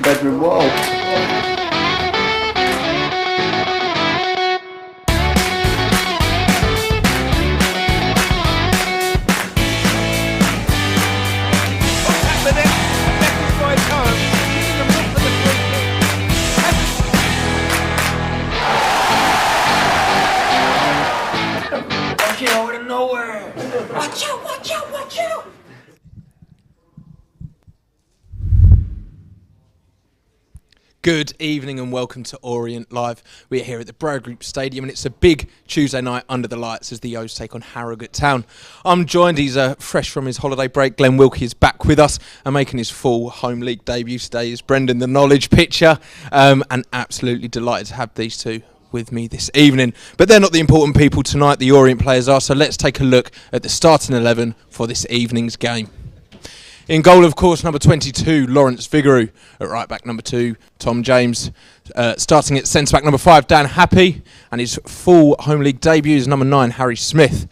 bedroom wall. Watch out, watch out, watch out! Good evening and welcome to Orient Live. We're here at the Bro Group Stadium and it's a big Tuesday night under the lights as the O's take on Harrogate Town. I'm joined, he's fresh from his holiday break. Glenn Wilkie is back with us and making his full home league debut today is Brendan, the knowledge pitcher, and absolutely delighted to have these two with me this evening. But they're not the important people tonight, the Orient players are, so let's take a look at the starting 11 for this evening's game. In goal, of course, number 22, Lawrence Vigouroux. At right back, number 2, Tom James. Starting at centre back, number 5, Dan Happy. And his full home league debut is number 9, Harry Smith.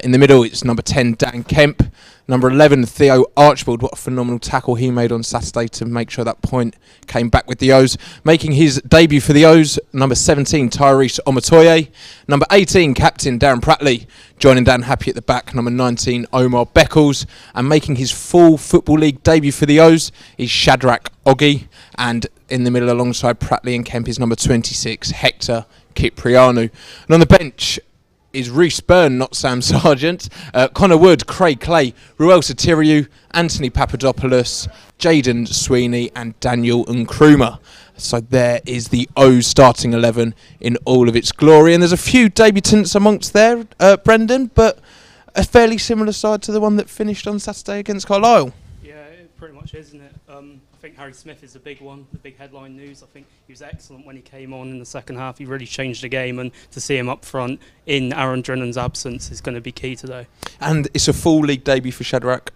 In the middle, it's number 10, Dan Kemp. Number 11, Theo Archibald. What a phenomenal tackle he made on Saturday to make sure that point came back with the O's. Making his debut for the O's, number 17, Tyrese Omotoye. Number 18, captain Darren Pratley. Joining Dan Happy at the back, number 19, Omar Beckles. And making his full Football League debut for the O's is Shadrach Oggy. And in the middle alongside Pratley and Kemp is number 26, Hector Kiprianou. And on the bench is Reece Byrne, not Sam Sargent, Connor Wood, Craig Clay, Ruel Satiriou, Anthony Papadopoulos, Jaden Sweeney and Daniel Nkrumah. So there is the O's starting 11 in all of its glory. And there's a few debutants amongst there, Brendan, but a fairly similar side to the one that finished on Saturday against Carlisle. Yeah, it pretty much is, isn't it? I think Harry Smith is the big one, the big headline news. I think he was excellent when he came on in the second half. He really changed the game, and to see him up front in Aaron Drinnan's absence is going to be key today. And it's a full league debut for Shadrach.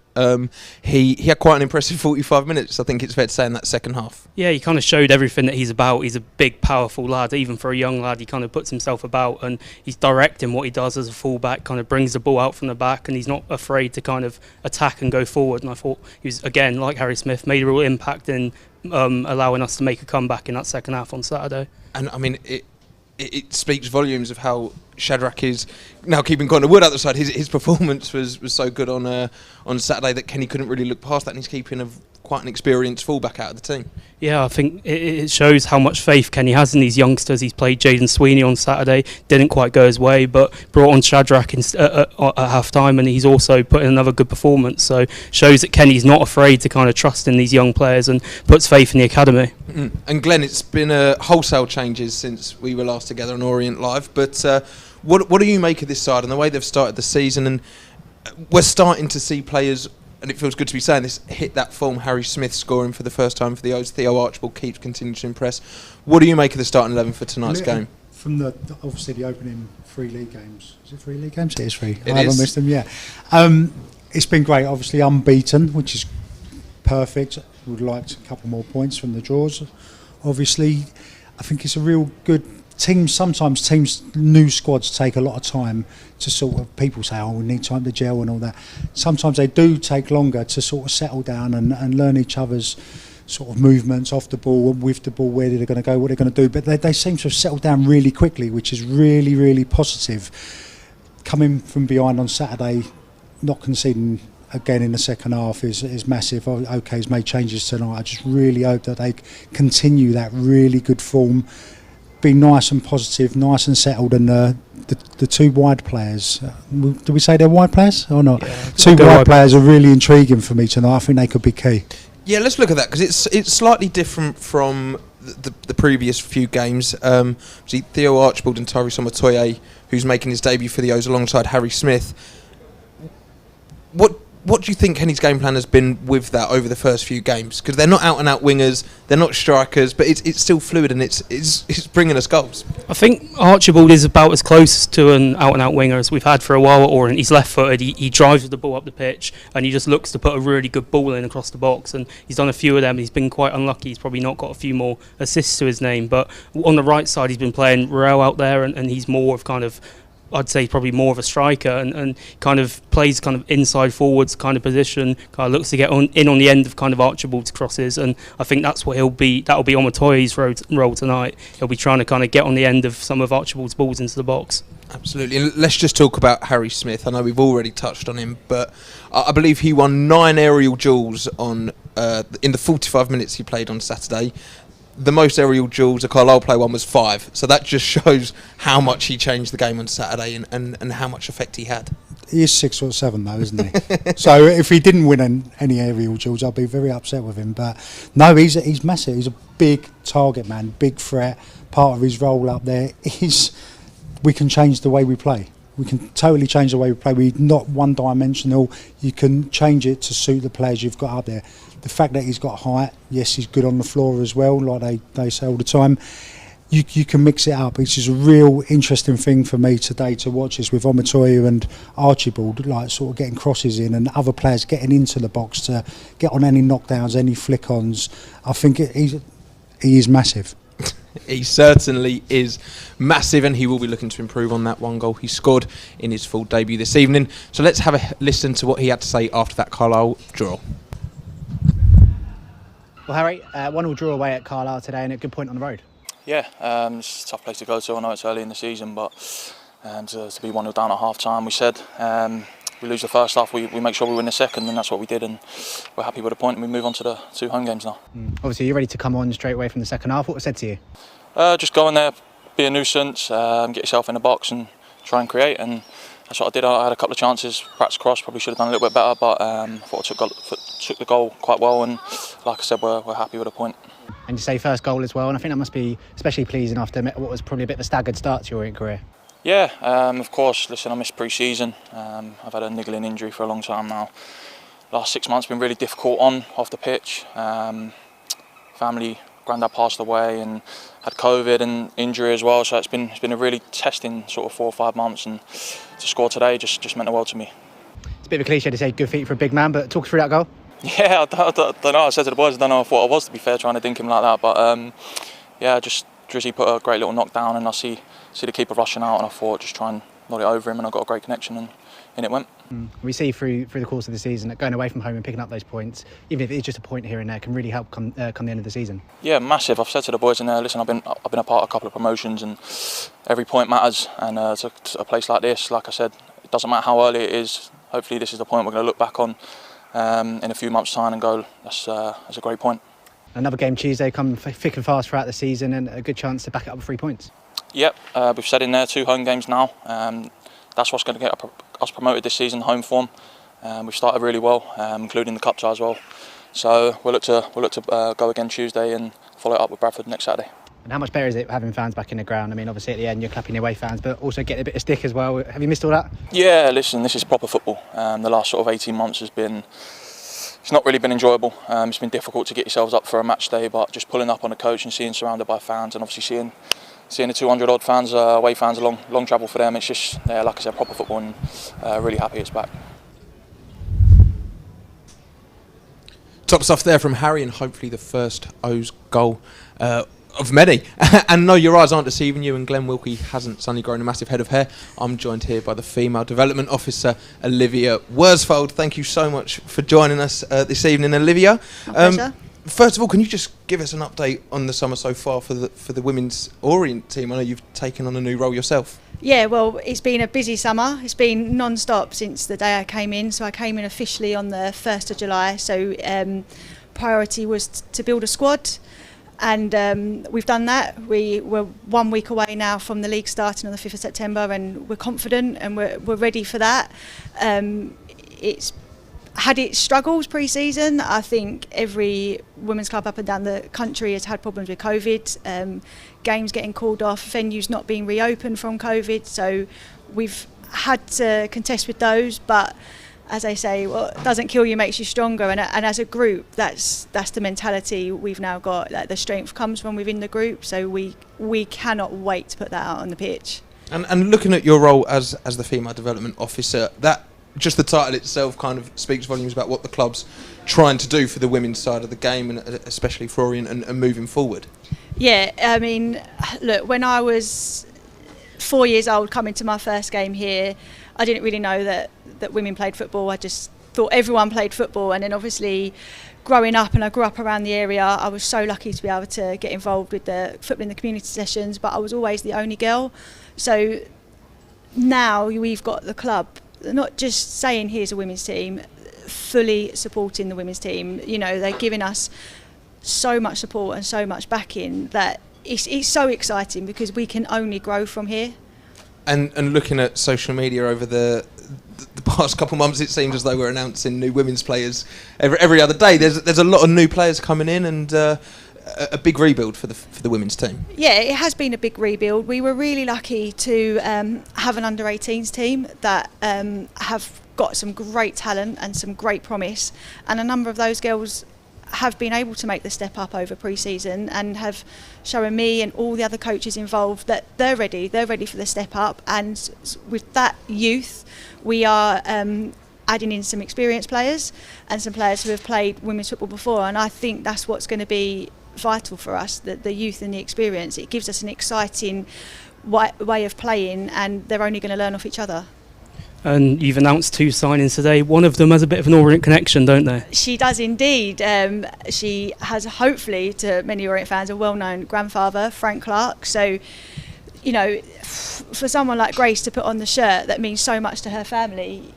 He had quite an impressive 45 minutes, I think it's fair to say, in that second half. Yeah, he kind of showed everything that he's about. He's a big, powerful lad. Even for a young lad, he kind of puts himself about, and he's direct in what he does as a fullback, kind of brings the ball out from the back, and he's not afraid to kind of attack and go forward. And I thought he was, again, like Harry Smith, made a real impact in allowing us to make a comeback in that second half on Saturday. And I mean, it speaks volumes of how Shadrach is now keeping Connor Wood out the side. His performance was so good on Saturday that Kenny couldn't really look past that, and he's keeping quite an experienced fullback out of the team. Yeah, I think it shows how much faith Kenny has in these youngsters. He's played Jaden Sweeney on Saturday, didn't quite go his way, but brought on Shadrach at half time, and he's also put in another good performance. So shows that Kenny's not afraid to kind of trust in these young players and puts faith in the academy. And Glenn, it's been wholesale changes since we were last together on Orient Live, but what do you make of this side and the way they've started the season? And we're starting to see players, and it feels good to be saying this, hit that form. Harry Smith scoring for the first time for the O's. Theo Archibald keeps continuing to impress. What do you make of the starting 11 for tonight's game? From obviously the opening 3 league games. Is it 3 league games? It is 3. I haven't missed them, yeah. It's been great, obviously unbeaten, which is perfect. Would like a couple more points from the draws. Obviously, I think it's a real good team. Sometimes new squads take a lot of time to sort of, people say, oh, we need time to gel and all that. Sometimes they do take longer to sort of settle down and learn each other's sort of movements off the ball and with the ball, where they're going to go, what they're going to do. But they seem to have settled down really quickly, which is really, really positive. Coming from behind on Saturday, not conceding again in the second half is massive. OK's made changes tonight. I just really hope that they continue that really good form, be nice and positive, nice and settled, and the 2 wide players. Do we say they're wide players or not? Yeah, 2 wide players are really intriguing for me tonight. I think they could be key. Yeah, let's look at that, because it's slightly different from the previous few games. See Theo Archibald and Tyrese Omotoye, who's making his debut for the O's alongside Harry Smith. What do you think Kenny's game plan has been with that over the first few games? Because they're not out-and-out wingers, they're not strikers, but it's still fluid and it's bringing us goals. I think Archibald is about as close to an out-and-out winger as we've had for a while at Orient. He's left-footed, he drives the ball up the pitch, and he just looks to put a really good ball in across the box, and he's done a few of them. He's been quite unlucky. He's probably not got a few more assists to his name, but on the right side he's been playing Ruel out there, and he's more of kind of I'd say probably more of a striker and kind of plays kind of inside forwards kind of position, kind of looks to get on the end of kind of Archibald's crosses, and I think that's what that'll be Omotoye's role tonight. He'll be trying to kind of get on the end of some of Archibald's balls into the box. Absolutely. And let's just talk about Harry Smith. I know we've already touched on him, but I believe he won 9 aerial duels in the 45 minutes he played on Saturday. The most aerial duels a Carlisle player won was 5. So that just shows how much he changed the game on Saturday and how much effect he had. He is 6'7" though, isn't he? So if he didn't win any aerial duels, I'd be very upset with him. But no, he's massive. He's a big target man, big threat. Part of his role up there is we can change the way we play. We can totally change the way we play. We're not one-dimensional. You can change it to suit the players you've got up there. The fact that he's got height, yes, he's good on the floor as well, like they say all the time. You can mix it up. It's just a real interesting thing for me today to watch this with Omotoye and Archibald, like sort of getting crosses in and other players getting into the box to get on any knockdowns, any flick-ons. I think he is massive. He certainly is massive, and he will be looking to improve on that 1 goal he scored in his full debut this evening. So let's have a listen to what he had to say after that Carlisle draw. Well, Harry, 1-1 draw away at Carlisle today and a good point on the road. Yeah, it's a tough place to go to. I know it's early in the season, but to be 1-0 down at half time, we said we lose the first half, we make sure we win the second, and that's what we did, and we're happy with the point, and we move on to the 2 home games now. Obviously, you're ready to come on straight away from the second half. What was said to you? Just go in there, be a nuisance, get yourself in the box and try and create, and that's what I did. I had a couple of chances, practice cross, probably should have done a little bit better, but I thought I took the goal quite well, and like I said, we're happy with the point. And you say first goal as well, and I think that must be especially pleasing after what was probably a bit of a staggered start to your Orient career. Yeah, of course. Listen, I missed pre-season. I've had a niggling injury for a long time now. Last 6 months have been really difficult off the pitch. Family, granddad passed away and had COVID and injury as well. So it's been a really testing sort of 4 or 5 months, and to score today just meant the world to me. It's a bit of a cliche to say good feet for a big man, but talk us through that goal. Yeah, I don't know. I said to the boys, I don't know what I was, to be fair, trying to dink him like that. But yeah, just Drizzy put a great little knockdown, and I see the keeper rushing out, and I thought just try and nod it over him, and I got a great connection, and in it went. We see through the course of the season that going away from home and picking up those points, even if it's just a point here and there, can really help come the end of the season. Yeah, massive. I've said to the boys in there, listen, I've been a part of a couple of promotions, and every point matters. And to a place like this, like I said, it doesn't matter how early it is. Hopefully, this is the point we're going to look back on in a few months' time and go, that's a great point. Another game Tuesday, come thick and fast throughout the season, and a good chance to back it up with 3 points. Yep, we've said in there 2 home games now. That's what's going to get us promoted this season, home form. We've started really well, including the cup tie as well. So we'll look to go again Tuesday and follow it up with Bradford next Saturday. And how much better is it having fans back in the ground? I mean, obviously at the end you're clapping away fans, but also getting a bit of stick as well. Have you missed all that? Yeah, listen, this is proper football. The last sort of 18 months it's not really been enjoyable. It's been difficult to get yourselves up for a match day, but just pulling up on the coach and seeing surrounded by fans, and obviously seeing the 200 odd fans, away fans, a long travel for them. It's just, like I said, proper football, and really happy it's back. Top stuff there from Harry, and hopefully the first O's goal of many. And no, your eyes aren't deceiving you, and Glenn Wilkie hasn't suddenly grown a massive head of hair. I'm joined here by the Female Development Officer, Olivia Worsfold. Thank you so much for joining us this evening, Olivia. My pleasure. First of all, can you just give us an update on the summer so far for the women's Orient team? I know you've taken on a new role yourself. Yeah, well, it's been a busy summer. It's been non-stop since the day I came in. So I came in officially on the 1st of July. So priority was to build a squad. And we've done that. We're 1 week away now from the league starting on the 5th of September, and we're confident and we're ready for that. It's had its struggles pre-season. I think every women's club up and down the country has had problems with COVID, games getting called off, venues not being reopened from COVID. So we've had to contest with those, but as I say, what doesn't kill you makes you stronger, and as a group, that's the mentality we've now got. That the strength comes from within the group, so we cannot wait to put that out on the pitch. And looking at your role as the Female Development Officer, that just the title itself kind of speaks volumes about what the club's trying to do for the women's side of the game, and especially for Orient and moving forward. Yeah, I mean, look, when I was 4 years old, coming to my first game here, I didn't really know that women played football. I just thought everyone played football, and then obviously growing up, and I grew up around the area, I was so lucky to be able to get involved with the football in the community sessions, but I was always the only girl. So now we've got the club not just saying here's a women's team, fully supporting the women's team. You know, they're giving us so much support and so much backing that it's so exciting, because we can only grow from here. And looking at social media over the past couple of months, it seems as though we're announcing new women's players every other day. There's a lot of new players coming in, and a big rebuild for the women's team. Yeah, it has been a big rebuild. We were really lucky to have an under-18s team that have got some great talent and some great promise, and a number of those girls have been able to make the step up over pre-season, and have shown me and all the other coaches involved that they're ready for the step up. And with that youth, we are adding in some experienced players and some players who have played women's football before, and I think that's what's going to be vital for us, the youth and the experience. It gives us an exciting way of playing, and they're only going to learn off each other. And you've announced 2 signings today. One of them has a bit of an Orient connection, don't they? She does indeed. She has, hopefully, to many Orient fans, a well-known grandfather, Frank Clark. So, you know, for someone like Grace to put on the shirt that means so much to her family,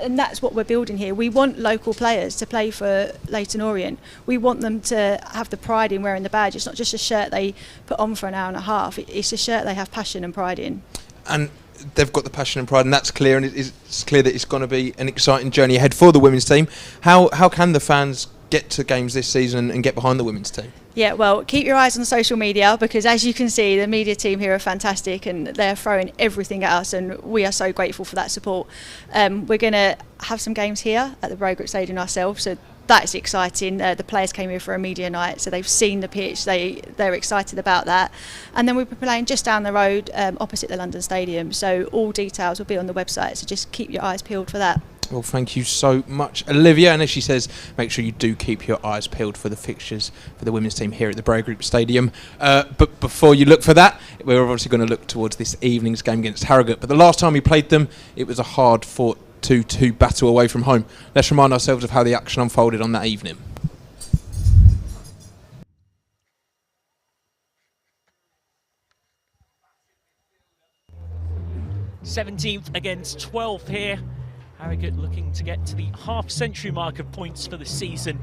and that's what we're building here. We want local players to play for Leyton Orient. We want them to have the pride in wearing the badge. It's not just a shirt they put on for an hour and a half. It's a shirt they have passion and pride in. And they've got the passion and pride, and that's clear, and it's clear that it's going to be an exciting journey ahead for the women's team. How can the fans get to games this season and get behind the women's team? Yeah, well, keep your eyes on social media, because as you can see, the media team here are fantastic, and they're throwing everything at us, and we are so grateful for that support. We're going to have some games here at the Harrogate Stadium ourselves, so that's exciting. The players came here for a media night, so they've seen the pitch, they're excited about that. And then we'll be playing just down the road opposite the London Stadium, so all details will be on the website, so just keep your eyes peeled for that. Well, thank you so much, Olivia. And as she says, make sure you do keep your eyes peeled for the fixtures for the women's team here at the Harrogate Stadium. But before you look for that, we're obviously going to look towards this evening's game against Harrogate. But the last time we played them, it was a hard-fought 2-2 battle away from home. Let's remind ourselves of how the action unfolded on that evening. th against 12th here. Harrogate looking to get to the half-century mark of points for the season.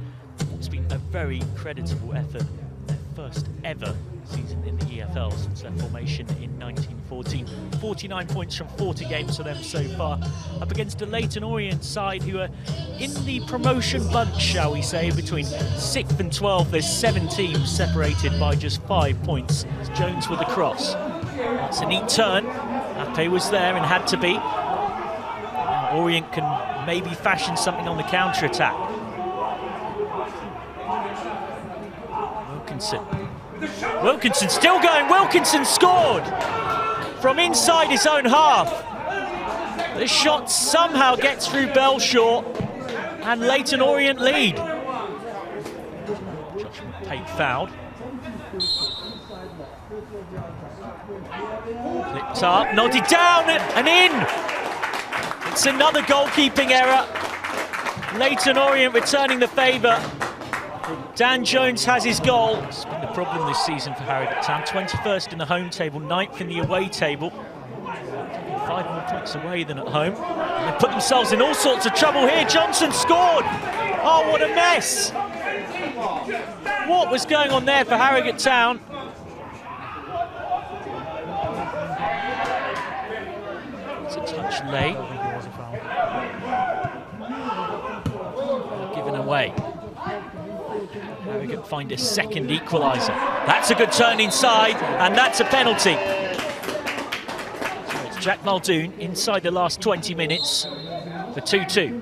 It's been a very creditable effort. Their first ever season in the EFL since their formation in 1914. 49 points from 40 games for them so far. Up against a Leyton Orient side who are in the promotion bunch, shall we say, between 6th and 12th. There's 7 teams separated by just 5 points. It's Jones with the cross. That's a neat turn. Ape was there and had to be. Orient can maybe fashion something on the counter-attack. Wilkinson still going. Wilkinson scored from inside his own half. The shot somehow gets through Belshaw, and Leyton Orient lead. Judgment Pate fouled. Flipped up, nodded down and in. It's another goalkeeping error. Leyton Orient returning the favour. Dan Jones has his goal. It's been the problem this season for Harrogate Town. 21st in the home table, 9th in the away table. 5 more points away than at home. And they put themselves in all sorts of trouble here. Johnson scored. Oh, what a mess. What was going on there for Harrogate Town? It's a touch late. Given away. Harrogate find a second equaliser. That's a good turn inside, and that's a penalty. So it's Jack Muldoon inside the last 20 minutes for 2-2.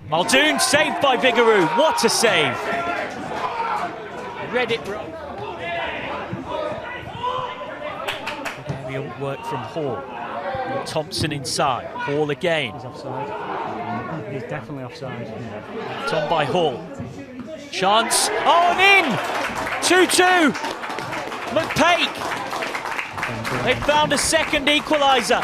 Muldoon saved by Vigaroo. What a save! Read it. Good aerial work from Hall. And Thompson inside. Hall again. He's offside. He's definitely offside. Tom by Hall. Chance. Oh, and in! 2-2. McPake. They found a second equaliser.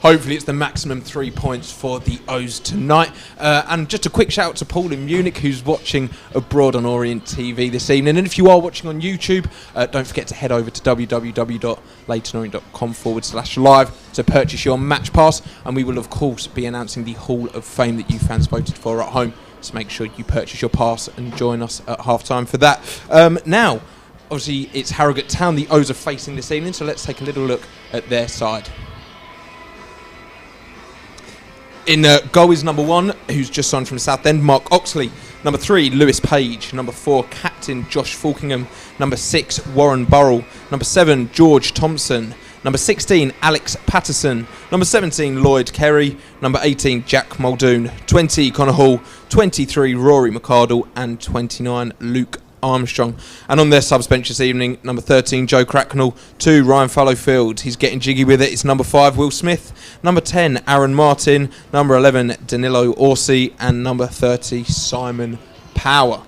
Hopefully it's the maximum 3 points for the O's tonight. And just a quick shout out to Paul in Munich, who's watching abroad on Orient TV this evening. And if you are watching on YouTube, don't forget to head over to www.leytonorient.com/live to purchase your match pass. And we will, of course, be announcing the Hall of Fame that you fans voted for at home. So make sure you purchase your pass and join us at half-time for that. Now, obviously, it's Harrogate Town the O's are facing this evening, so let's take a little look at their side. In goal is number 1, who's just signed from Southend, Mark Oxley. Number 3, Lewis Page. Number 4, captain Josh Falkingham. Number 6, Warren Burrell. Number 7, George Thompson. Number 16, Alex Patterson. Number 17, Lloyd Kerry. Number 18, Jack Muldoon. 20, Connor Hall. 23, Rory McArdle. And 29, Luke Armstrong. And on their subs bench this evening, number 13, Joe Cracknell. 2, Ryan Fallowfield. He's getting jiggy with it. It's number 5, Will Smith. Number 10, Aaron Martin. Number 11, Danilo Orsi. And number 30, Simon Power.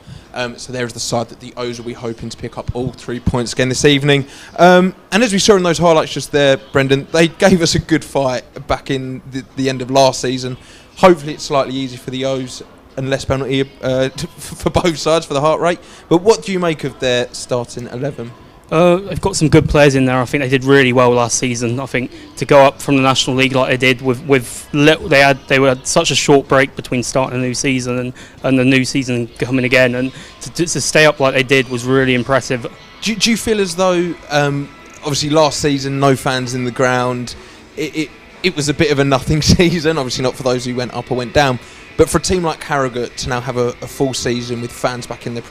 So there is the side that the O's will be hoping to pick up all 3 points again this evening. And as we saw in those highlights just there, Brendan, they gave us a good fight back in the end of last season. Hopefully it's slightly easy for the O's and less penalty for both sides for the heart rate. But what do you make of their starting 11? They've got some good players in there. I think they did really well last season. I think to go up from the National League like they did they had such a short break between starting a new season and the new season coming again, and to stay up like they did was really impressive. Do you feel as though obviously last season no fans in the ground, it was a bit of a nothing season, obviously not for those who went up or went down, but for a team like Harrogate to now have a full season with fans back in the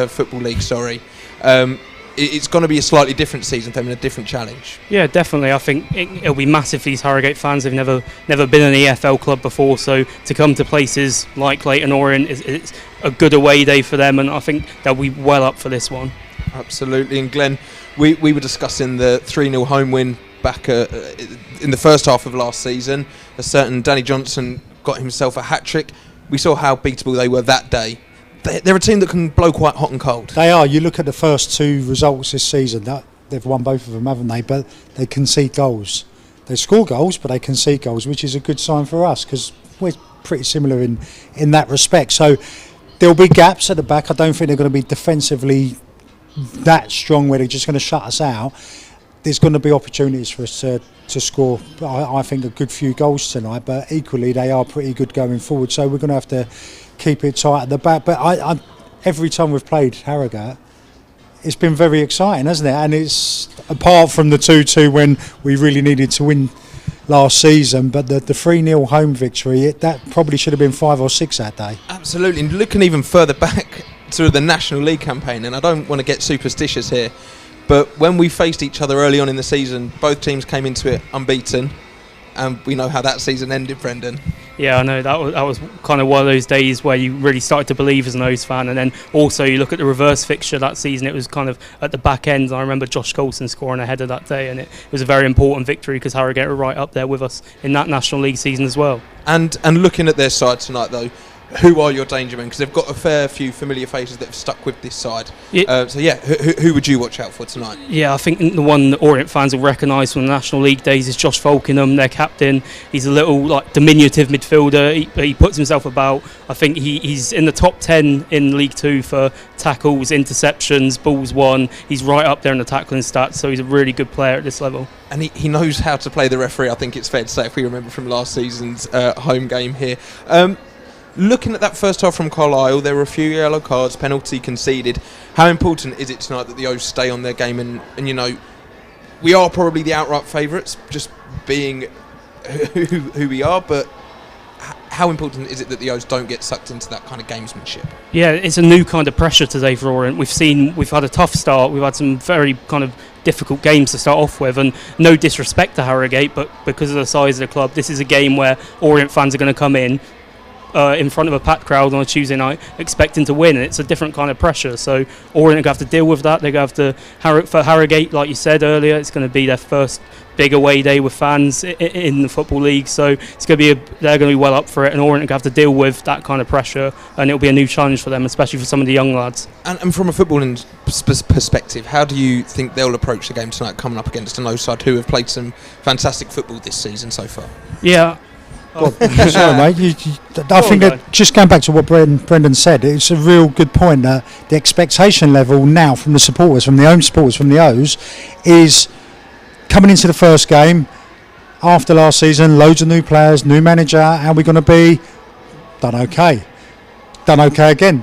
Football League, it's going to be a slightly different season for them and a different challenge. Yeah, definitely. I think it'll be massive for these Harrogate fans. They've never been an EFL club before, so to come to places like Leyton Orient it's a good away day for them, and I think they'll be well up for this one. Absolutely. And Glenn, we were discussing the 3-0 home win back in the first half of last season. A certain Danny Johnson got himself a hat-trick. We saw how beatable they were that day. They're a team that can blow quite hot and cold. They are. You look at the first 2 results this season, they've won both of them, haven't they? But they concede goals. They score goals, but they concede goals, which is a good sign for us because we're pretty similar in that respect. So there'll be gaps at the back. I don't think they're going to be defensively that strong where they're just going to shut us out. There's going to be opportunities for us to score, I think, a good few goals tonight, but equally they are pretty good going forward, so we're going to have to keep it tight at the back. But I every time we've played Harrogate, it's been very exciting, hasn't it? And it's, apart from the 2-2 when we really needed to win last season, but the 3-0 home victory, that probably should have been 5 or 6 that day. Absolutely. And looking even further back to the National League campaign, and I don't want to get superstitious here, but when we faced each other early on in the season, both teams came into it unbeaten, and we know how that season ended, Brendan. Yeah, I know, that was kind of one of those days where you really started to believe as an O's fan, and then also you look at the reverse fixture that season, it was kind of at the back end. I remember Josh Coulson scoring a header that day, and it was a very important victory because Harrogate were right up there with us in that National League season as well. And looking at their side tonight though, who are your danger men? Because they've got a fair few familiar faces that have stuck with this side. Who would you watch out for tonight? Yeah, I think the one that Orient fans will recognise from the National League days is Josh Falkingham, their captain. He's a little diminutive midfielder. He puts himself about. I think he's in the top 10 in League 2 for tackles, interceptions, balls won. He's right up there in the tackling stats, so he's a really good player at this level. And he knows how to play the referee, I think it's fair to say, if we remember from last season's home game here. Looking at that first half from Carlisle, there were a few yellow cards, penalty conceded. How important is it tonight that the O's stay on their game? And you know, we are probably the outright favourites, just being who we are, but how important is it that the O's don't get sucked into that kind of gamesmanship? Yeah, it's a new kind of pressure today for Orient. We've had a tough start. We've had some very kind of difficult games to start off with, and no disrespect to Harrogate, but because of the size of the club, this is a game where Orient fans are going to come in, in front of a packed crowd on a Tuesday night expecting to win, and it's a different kind of pressure. So Orient are going to have to deal with that. They're going to have to, for Harrogate, like you said earlier, it's going to be their first big away day with fans in the Football League, so it's going to be they're going to be well up for it, and Orient are going to have to deal with that kind of pressure, and it'll be a new challenge for them, especially for some of the young lads. And from a footballing perspective, how do you think they'll approach the game tonight, coming up against an Ouse side who have played some fantastic football this season so far? Yeah. Sorry, mate. I think that just going back to what Brendan said, it's a real good point that the expectation level now from the supporters, from the home supporters, from the O's, is coming into the first game after last season, loads of new players, new manager, and we're going to be done okay again.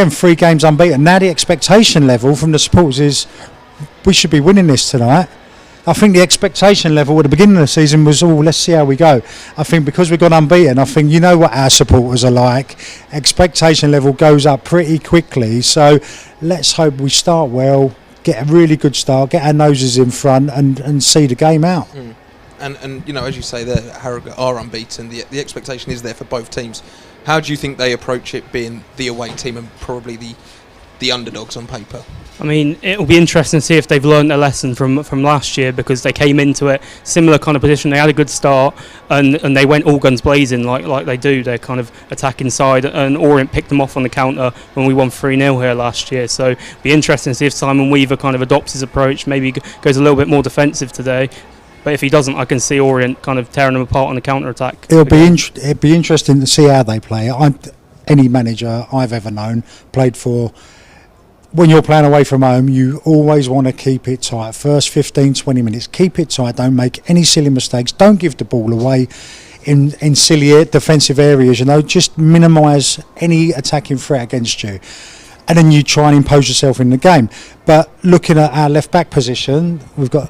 3 games unbeaten. Now the expectation level from the supporters is we should be winning this tonight. I think the expectation level at the beginning of the season was, let's see how we go. I think because we've gone unbeaten, I think you know what our supporters are like. Expectation level goes up pretty quickly. So let's hope we start well, get a really good start, get our noses in front and see the game out. And you know, as you say there, Harrogate are unbeaten. The expectation is there for both teams. How do you think they approach it, being the away team and probably the underdogs on paper? I mean, it'll be interesting to see if they've learned a lesson from last year, because they came into it similar kind of position. They had a good start and they went all guns blazing like they do. They're kind of attacking side, and Orient picked them off on the counter when we won 3-0 here last year. So it'll be interesting to see if Simon Weaver kind of adopts his approach, maybe goes a little bit more defensive today. But if he doesn't, I can see Orient kind of tearing them apart on the counter attack. It'll be interesting to see how they play. Any manager I've ever known played for. When you're playing away from home, you always want to keep it tight. First 15-20 minutes, keep it tight. Don't make any silly mistakes. Don't give the ball away in silly defensive areas. Just minimise any attacking threat against you, and then you try and impose yourself in the game. But looking at our left back position, we've got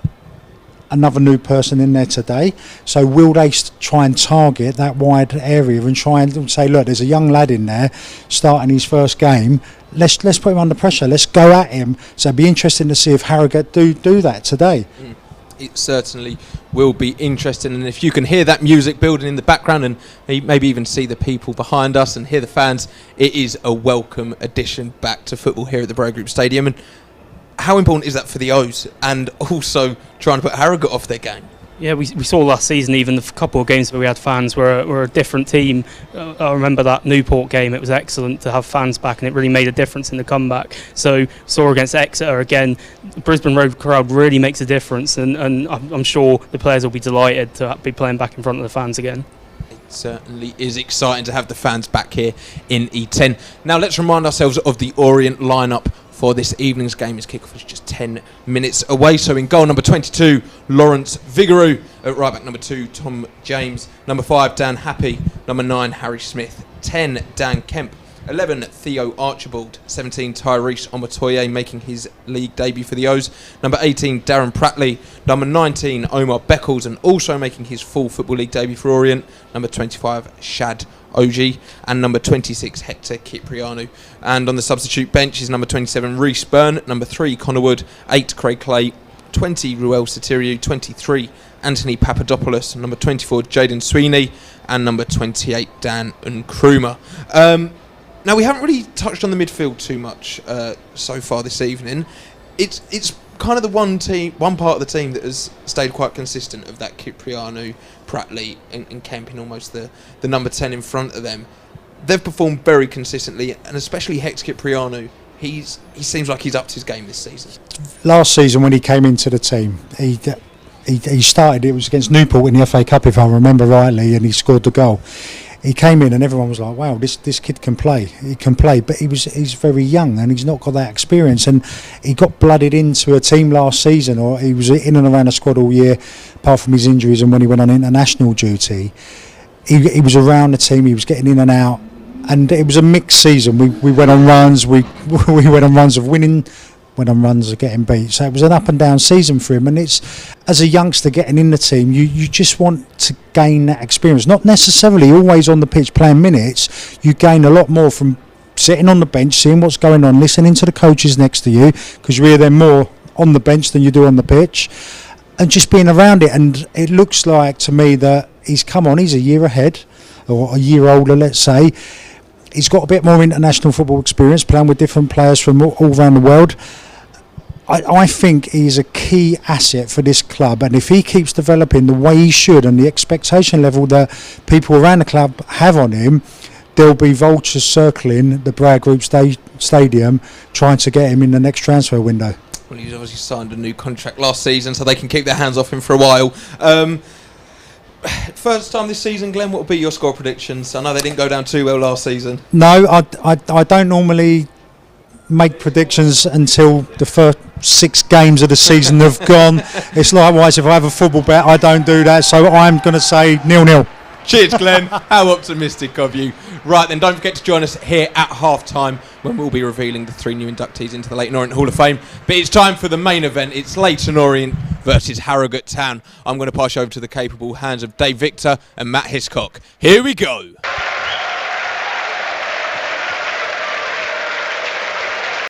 another new person in there today. So will they try and target that wide area and try and say, look, there's a young lad in there starting his first game. Let's put him under pressure. Let's go at him. So it'd be interesting to see if Harrogate do that today. It certainly will be interesting, and if you can hear that music building in the background and maybe even see the people behind us and hear the fans, it is a welcome addition back to football here at the Bro Group Stadium. And how important is that for the O's, and also trying to put Harrogate off their game? Yeah, we saw last season, even the couple of games where we had fans were a different team. I remember that Newport game. It was excellent to have fans back, and it really made a difference in the comeback. So saw against Exeter again, the Brisbane Road crowd really makes a difference, and I'm sure the players will be delighted to be playing back in front of the fans again. It certainly is exciting to have the fans back here in E10. Now let's remind ourselves of the Orient lineup for this evening's game. His kickoff is just 10 minutes away. So in goal, number 22, Lawrence Vigouroux. At right back, number 2, Tom James. Number 5, Dan Happy. Number 9, Harry Smith. 10, Dan Kemp. 11, Theo Archibald. 17, Tyrese Omotoye, making his league debut for the O's. Number 18, Darren Pratley. Number 19, Omar Beckles, and also making his full Football League debut for Orient. Number 25, Shad Oji, and number 26, Hector Cipriano. And on the substitute bench is number 27, Reece Byrne. Number 3, Connor Wood. 8, Craig Clay. 20, Ruel Satiriou. 23, Anthony Papadopoulos. Number 24, Jaden Sweeney. And number 28, Dan Nkrumah. Now, we haven't really touched on the midfield too much so far this evening. It's kind of the one part of the team that has stayed quite consistent, of that Cipriano, Pratley and Kemp in almost the number 10 in front of them. They've performed very consistently, and especially Hex Cipriano, he seems like he's upped his game this season. Last season when he came into the team, he started, it was against Newport in the FA Cup if I remember rightly, and he scored the goal. He came in and everyone was like, wow, this kid can play. He can play, but he's very young and he's not got that experience. And he got blooded into a team last season, or he was in and around the squad all year, apart from his injuries and when he went on international duty. He was around the team, he was getting in and out, and it was a mixed season. We went on runs, we went on runs of winning, went on runs of getting beat. So it was an up and down season for him, and it's, as a youngster getting in the team, you just want to gain that experience, not necessarily always on the pitch playing minutes. You gain a lot more from sitting on the bench, seeing what's going on, listening to the coaches next to you, because you hear them more on the bench than you do on the pitch, and just being around it. And it looks like to me that he's come on, he's a year ahead. or a year older, let's say. He's got a bit more international football experience, playing with different players from all around the world. I think he's a key asset for this club, and if he keeps developing the way he should and the expectation level that people around the club have on him, there'll be vultures circling the Brad Group Stadium trying to get him in the next transfer window. Well, he's obviously signed a new contract last season, so they can keep their hands off him for a while. First time this season, Glenn, what will be your score predictions? I know they didn't go down too well last season. No, I don't normally make predictions until the first 6 games of the season have gone. It's likewise if I have a football bet, I don't do that, so I'm going to say 0-0. Cheers, Glenn. How optimistic of you. Right, then don't forget to join us here at half-time when we'll be revealing the 3 new inductees into the Leyton Orient Hall of Fame. But it's time for the main event. It's Leyton Orient versus Harrogate Town. I'm going to pass you over to the capable hands of Dave Victor and Matt Hiscock. Here we go.